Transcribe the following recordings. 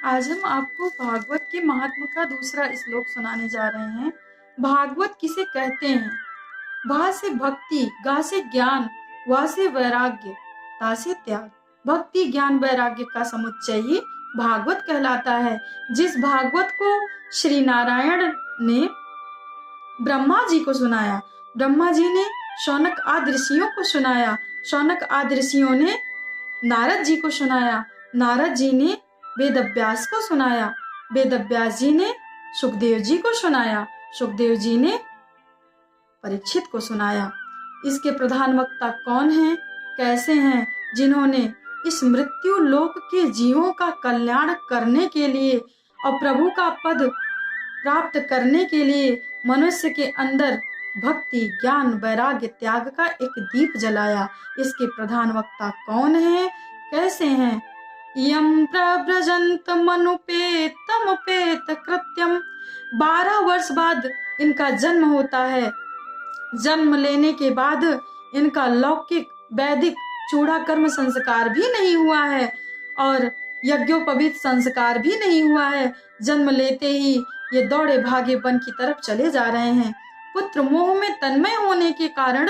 आज हम आपको भागवत के महात्म का दूसरा श्लोक सुनाने जा रहे हैं। भागवत किसे कहते हैं? भा से भक्ति, गा से ज्ञान, वा से वैराग्य, ता से त्याग। भक्ति ज्ञान वैराग्य का समुच्चय ही भागवत कहलाता है। जिस भागवत को श्री नारायण ने ब्रह्मा जी को सुनाया, ब्रह्मा जी ने शौनक आदि ऋषियों को सुनाया, शौनक आदि ऋषियों ने नारद जी को सुनाया, नारद जी ने वेद व्यास को सुनाया, वेद व्यास जी ने सुखदेव जी को सुनाया, सुखदेव जी ने परीक्षित को सुनाया। इसके प्रधान वक्ता कौन हैं, कैसे हैं? जिन्होंने इस मृत्यु लोक के जीवों का कल्याण करने के लिए और प्रभु का पद प्राप्त करने के लिए मनुष्य के अंदर भक्ति ज्ञान वैराग्य त्याग का एक दीप जलाया। इसके प्रधान वक्ता कौन हैं, कैसे हैं? यम प्रव्रजंत मनुपेतमुपेत कृत्यम। 12 वर्ष बाद इनका जन्म होता है। जन्म लेने के बाद इनका लौकिक वैदिक चूड़ा कर्म संस्कार भी नहीं हुआ है और यज्ञोपवीत संस्कार भी नहीं हुआ है। जन्म लेते ही ये दौड़े भागे वन की तरफ चले जा रहे हैं। पुत्र मोह में तन्मय होने के कारण,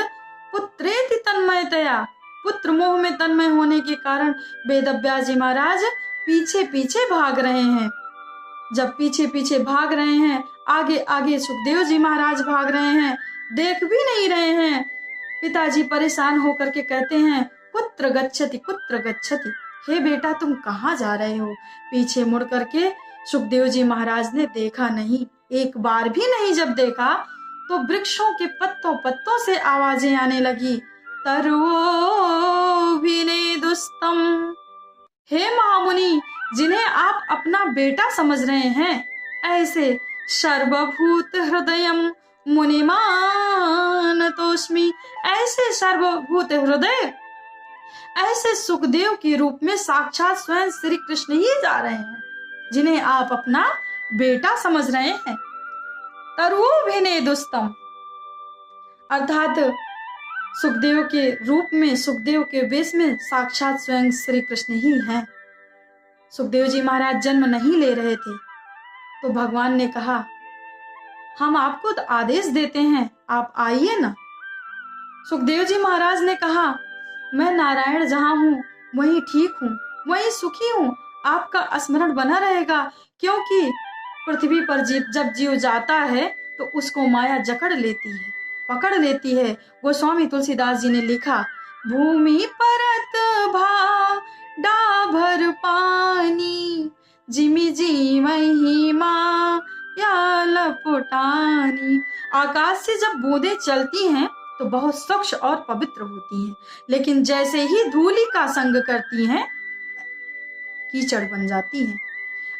पुत्रेति तन्मयतया, पुत्र मोह में तन्मय होने के कारण वेदव्यास जी महाराज पीछे पीछे भाग रहे हैं। जब पीछे पीछे भाग रहे हैं, आगे आगे सुखदेव जी महाराज भाग रहे हैं, देख भी नहीं रहे हैं। पिताजी परेशान होकर के कहते हैं, कुत्र गच्छति कुत्र गच्छति, हे बेटा तुम कहाँ जा रहे हो? पीछे मुड़ करके सुखदेव जी महाराज ने देखा नहीं, एक बार भी नहीं। जब देखा तो वृक्षों के पत्तों पत्तों से आवाजें आने लगी, तर्वोऽभिनेदुस्तम। हे महामुनि, जिन्हें आप अपना बेटा समझ रहे हैं, ऐसे सर्वभूत हृदयम मुनिमानतोस्मि, ऐसे सर्वभूत हृदय, ऐसे सुखदेव के रूप में साक्षात स्वयं श्री कृष्ण ही जा रहे हैं, जिन्हें आप अपना बेटा समझ रहे हैं। तर्वोऽभिनेदुस्तम अर्थात सुखदेव के रूप में, सुखदेव के वेश में साक्षात स्वयं श्री कृष्ण ही हैं। सुखदेव जी महाराज जन्म नहीं ले रहे थे तो भगवान ने कहा, हम आपको तो आदेश देते हैं, आप आइए ना। सुखदेव जी महाराज ने कहा, मैं नारायण जहाँ हूँ वहीं ठीक हूँ, वहीं सुखी हूँ, आपका स्मरण बना रहेगा। क्योंकि पृथ्वी पर जब जीव जाता है तो उसको माया जकड़ लेती है, पकड़ लेती है। गोस्वामी तुलसीदास जी ने लिखा, भूमि परत भा डाभर पानी, जिमि जीवहि माया लपुटानी। आकाश से जब बूंदें चलती हैं तो बहुत स्वच्छ और पवित्र होती हैं, लेकिन जैसे ही धूलि का संग करती हैं कीचड़ बन जाती हैं।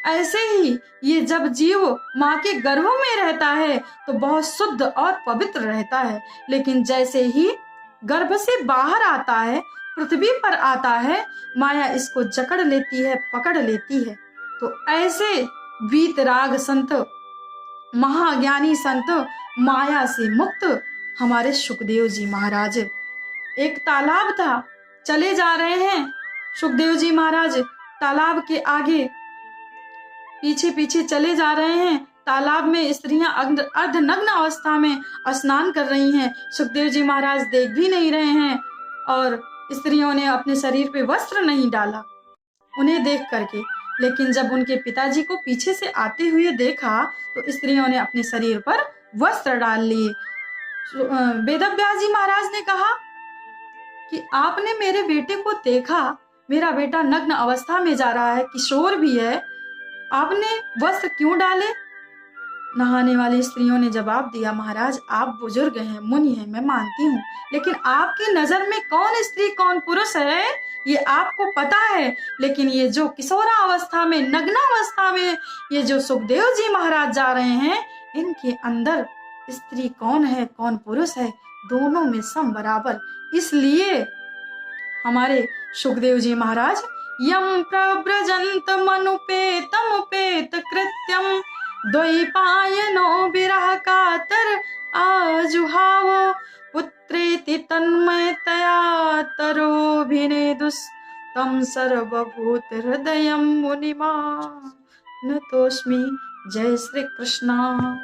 ऐसे ही ये जब जीव माँ के गर्भ में रहता है तो बहुत शुद्ध और पवित्र रहता है, लेकिन जैसे ही गर्भ से बाहर आता है, पृथ्वी पर आता है, माया इसको जकड़ लेती है, पकड़ लेती है। तो ऐसे वीतराग संत, महाज्ञानी संत, माया से मुक्त हमारे सुखदेव जी महाराज। एक तालाब था, चले जा रहे हैं सुखदेव जी महाराज, तालाब के आगे पीछे पीछे चले जा रहे हैं। तालाब में स्त्रियां अर्धनग्न अवस्था में स्नान कर रही हैं। सुखदेव जी महाराज देख भी नहीं रहे हैं और स्त्रियों ने अपने शरीर पे वस्त्र नहीं डाला उन्हें देख करके। लेकिन जब उनके पिताजी को पीछे से आते हुए देखा तो स्त्रियों ने अपने शरीर पर वस्त्र डाल लिए। वेदव्यास जी महाराज ने कहा कि आपने मेरे बेटे को देखा, मेरा बेटा नग्न अवस्था में जा रहा है, किशोर भी है, आपने वस्त्र क्यों डाले? नहाने वाली स्त्रियों ने जवाब दिया, महाराज आप बुजुर्ग हैं, मुनि हैं, मैं मानती हूँ, लेकिन आपकी नजर में कौन स्त्री कौन पुरुष है ये आपको पता है, लेकिन ये जो किशोरा अवस्था में, नग्न अवस्था में ये जो सुखदेव जी महाराज जा रहे हैं, इनके अंदर स्त्री कौन है कौन पुरुष है, दोनों में सम बराबर। इसलिए हमारे सुखदेव जी महाराज यम प्रव्रजंत मनुपेतमुपेत कृत्यम, द्वैपायनो विरह कातर आजुहाव, पुत्रेति तन्मयतया तरोभिनेदुस्तम सर्वभूत हृदयम मुनिमा। नतोस्मि। जय श्री कृष्णा।